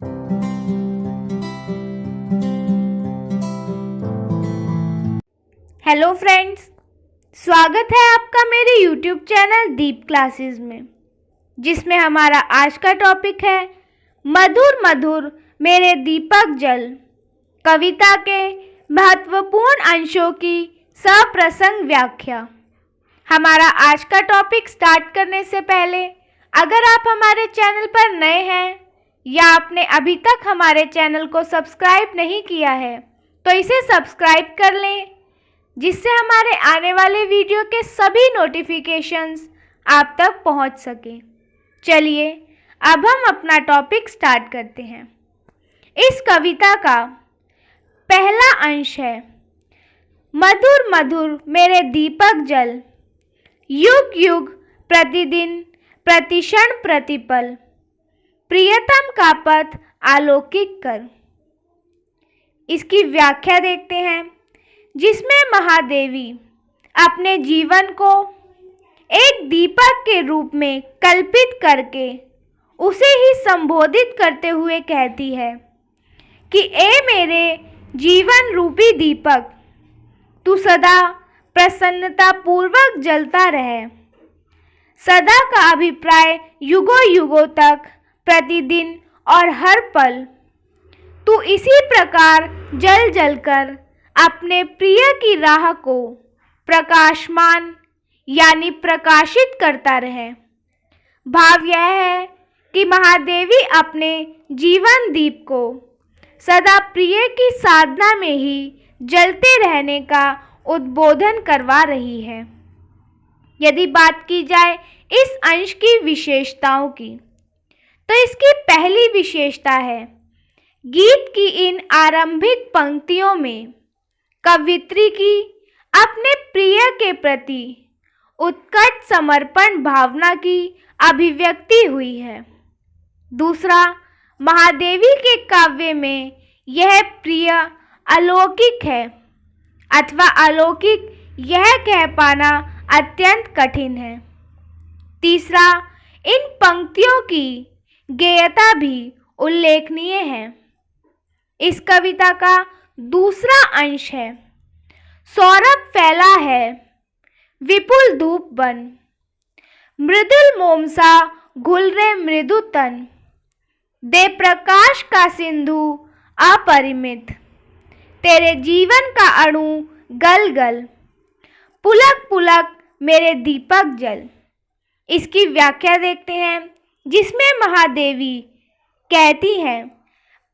Hello friends, स्वागत है आपका मेरे YouTube चैनल दीप क्लासेस में, जिसमें हमारा आज का टॉपिक है मधुर मधुर मेरे दीपक जल, कविता के महत्वपूर्ण अंशों की सप्रसंग व्याख्या। हमारा आज का टॉपिक स्टार्ट करने से पहले अगर आप हमारे चैनल पर नए हैं या आपने अभी तक हमारे चैनल को सब्सक्राइब नहीं किया है तो इसे सब्सक्राइब कर लें, जिससे हमारे आने वाले वीडियो के सभी नोटिफिकेशंस आप तक पहुंच सके। चलिए अब हम अपना टॉपिक स्टार्ट करते हैं। इस कविता का पहला अंश है मधुर मधुर मेरे दीपक जल, युग युग प्रतिदिन प्रतिक्षण प्रतिपल, प्रियतम का पथ आलोकित कर। इसकी व्याख्या देखते हैं, जिसमें महादेवी अपने जीवन को एक दीपक के रूप में कल्पित करके उसे ही संबोधित करते हुए कहती है कि ए मेरे जीवन रूपी दीपक, तू सदा प्रसन्नता पूर्वक जलता रहे। सदा का अभिप्राय युगों युगों तक, प्रतिदिन और हर पल तू इसी प्रकार जल जलकर अपने प्रिय की राह को प्रकाशमान यानी प्रकाशित करता रहे। भाव यह है कि महादेवी अपने जीवन दीप को सदा प्रिय की साधना में ही जलते रहने का उद्बोधन करवा रही है। यदि बात की जाए इस अंश की विशेषताओं की, तो इसकी पहली विशेषता है गीत की इन आरंभिक पंक्तियों में कवित्री की अपने प्रिय के प्रति उत्कट समर्पण भावना की अभिव्यक्ति हुई है। दूसरा, महादेवी के काव्य में यह प्रिय अलौकिक है अथवा अलौकिक यह कह पाना अत्यंत कठिन है। तीसरा, इन पंक्तियों की गेयता भी उल्लेखनीय है। इस कविता का दूसरा अंश है सौरभ फैला है विपुल धूप बन, मृदुल मोम सा घुल रे मृदु तन, दे प्रकाश का सिंधु अपरिमित, तेरे जीवन का अणु गल गल, पुलक पुलक मेरे दीपक जल। इसकी व्याख्या देखते हैं, जिसमें महादेवी कहती हैं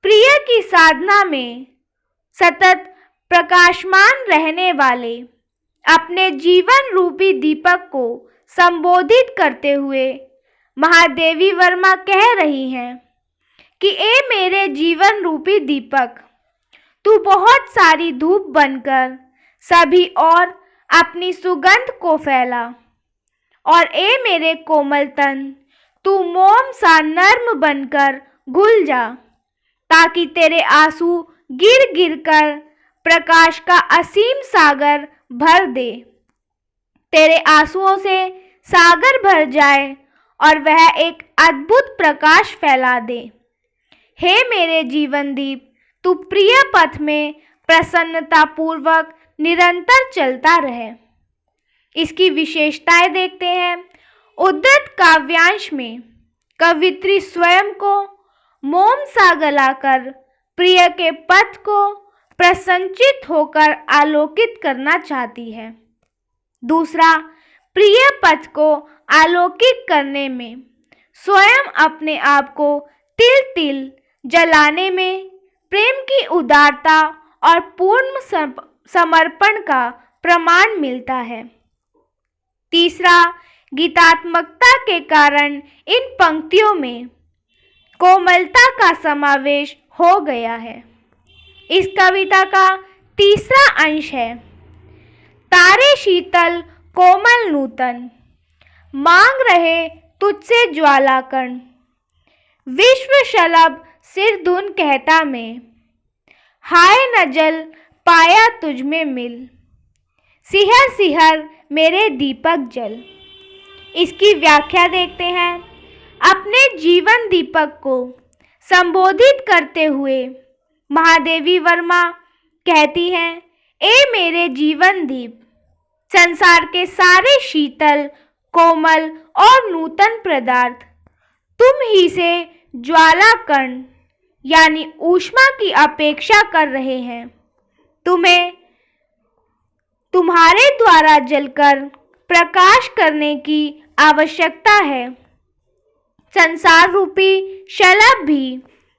प्रिय की साधना में सतत प्रकाशमान रहने वाले अपने जीवन रूपी दीपक को संबोधित करते हुए महादेवी वर्मा कह रही हैं कि ए मेरे जीवन रूपी दीपक, तू बहुत सारी धूप बनकर सभी और अपनी सुगंध को फैला, और ए मेरे कोमल तन, तू मोम सा नर्म बनकर घुल जा, ताकि तेरे आंसू गिर गिर कर प्रकाश का असीम सागर भर दे। तेरे आंसुओं से सागर भर जाए और वह एक अद्भुत प्रकाश फैला दे। हे मेरे जीवन दीप, तू प्रिय पथ में प्रसन्नता पूर्वक निरंतर चलता रहे। इसकी विशेषताएं देखते हैं। उद्धृत काव्यांश में कवित्री स्वयं को मोम सा गलाकर प्रिय के पथ को प्रसन्नचित होकर आलोकित करना चाहती है। दूसरा, प्रिय पथ को आलोकित करने में स्वयं अपने आप को तिल तिल जलाने में प्रेम की उदारता और पूर्ण समर्पण का प्रमाण मिलता है। तीसरा, गीतात्मकता के कारण इन पंक्तियों में कोमलता का समावेश हो गया है। इस कविता का तीसरा अंश है तारे शीतल कोमल नूतन, मांग रहे तुझसे ज्वाला कण, विश्व शलभ सिर धुन कहता में, हाय न जल पाया तुझ में मिल, सिहर सिहर मेरे दीपक जल। इसकी व्याख्या देखते हैं। अपने जीवन दीपक को संबोधित करते हुए महादेवी वर्मा कहती हैं, ए मेरे जीवन दीप, संसार के सारे शीतल, कोमल और नूतन पदार्थ तुम ही से ज्वाला कण यानी ऊष्मा की अपेक्षा कर रहे हैं। तुम्हें तुम्हारे द्वारा जलकर प्रकाश करने की आवश्यकता है। संसार रूपी शलभ भी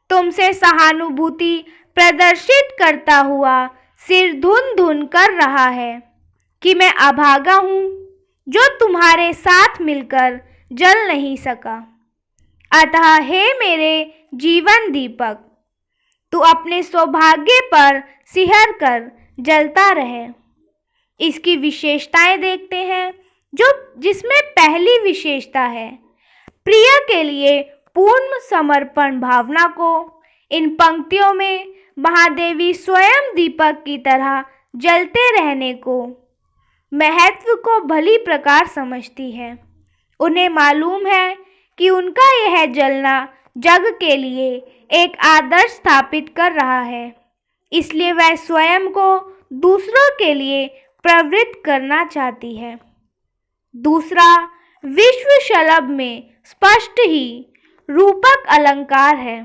तुमसे सहानुभूति प्रदर्शित करता हुआ सिर धुन धुन कर रहा है कि मैं अभागा हूँ जो तुम्हारे साथ मिलकर जल नहीं सका। अतः हे मेरे जीवन दीपक, तू अपने सौभाग्य पर सिहर कर जलता रहे। इसकी विशेषताएं देखते हैं, जिसमें पहली विशेषता है प्रिय के लिए पूर्ण समर्पण भावना को। इन पंक्तियों में महादेवी स्वयं दीपक की तरह जलते रहने को, महत्व को भली प्रकार समझती है। उन्हें मालूम है कि उनका यह जलना जग के लिए एक आदर्श स्थापित कर रहा है, इसलिए वह स्वयं को दूसरों के लिए प्रवृत्त करना चाहती है। दूसरा, विश्व शलभ में स्पष्ट ही रूपक अलंकार है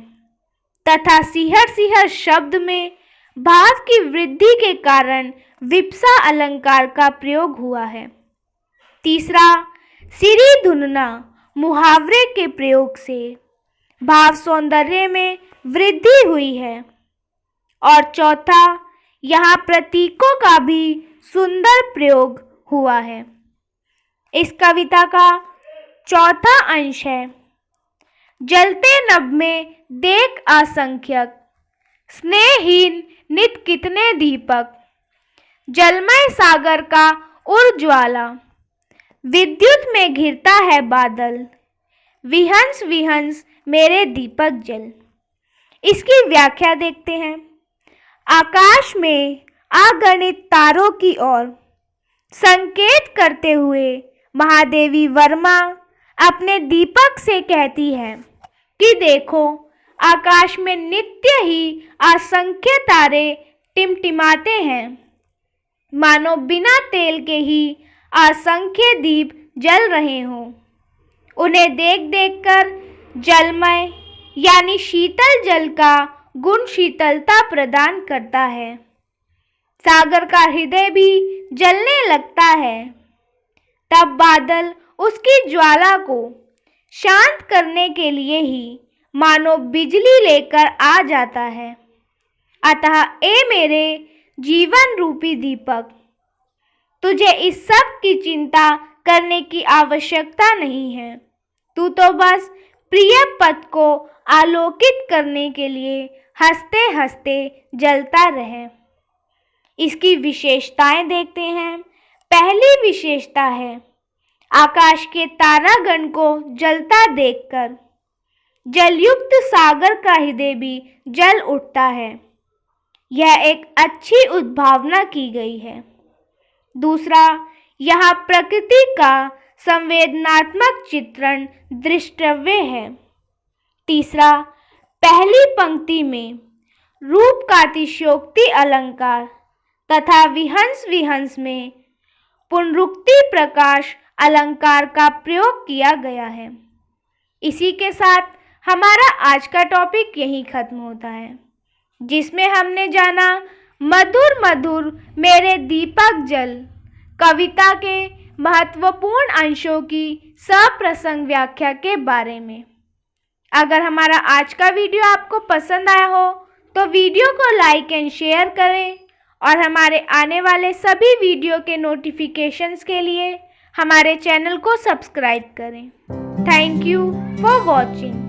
तथा सिहर सिहर शब्द में भाव की वृद्धि के कारण विप्सा अलंकार का प्रयोग हुआ है। तीसरा, सिरी धुनना मुहावरे के प्रयोग से भाव सौंदर्य में वृद्धि हुई है। और चौथा, यहाँ प्रतीकों का भी सुंदर प्रयोग हुआ है। इस कविता का चौथा अंश है, जलते नभ में देख असंख्यक, स्नेहहीन नित कितने दीपक, जलमय सागर का उर्ज्वाला, विद्युत में घिरता है बादल, विहंस विहंस मेरे दीपक जल। इसकी व्याख्या देखते हैं। आकाश में अगणित तारों की ओर संकेत करते हुए महादेवी वर्मा अपने दीपक से कहती है कि देखो, आकाश में नित्य ही असंख्य तारे टिमटिमाते हैं, मानो बिना तेल के ही असंख्य दीप जल रहे हों। उन्हें देख देखकर जलमय यानी शीतल जल का गुण शीतलता प्रदान करता है। सागर का हृदय भी जलने लगता है। तब बादल उसकी ज्वाला को शांत करने के लिए ही मानो बिजली लेकर आ जाता है। अतः ए मेरे जीवन रूपी दीपक, तुझे इस सब की चिंता करने की आवश्यकता नहीं है। तू तो बस प्रिय पथ को आलोकित करने के लिए हंसते हंसते जलता रहे। इसकी विशेषताएं देखते हैं। पहली विशेषता है, आकाश के तारागण को जलता देखकर जलयुक्त सागर का हृदय भी जल उठता है। यह एक अच्छी उद्भावना की गई है। दूसरा, यहाँ प्रकृति का संवेदनात्मक चित्रण दृष्टव्य है। तीसरा, पहली पंक्ति में रूप का अतिशयोक्ति अलंकार तथा विहंस विहंस में पुनरुक्ति प्रकाश अलंकार का प्रयोग किया गया है। इसी के साथ हमारा आज का टॉपिक यहीं खत्म होता है, जिसमें हमने जाना मधुर मधुर मेरे दीपक जल कविता के महत्वपूर्ण अंशों की सप्रसंग व्याख्या के बारे में। अगर हमारा आज का वीडियो आपको पसंद आया हो तो वीडियो को लाइक एंड शेयर करें और हमारे आने वाले सभी वीडियो के नोटिफिकेशंस के लिए हमारे चैनल को सब्सक्राइब करें। Thank you for watching.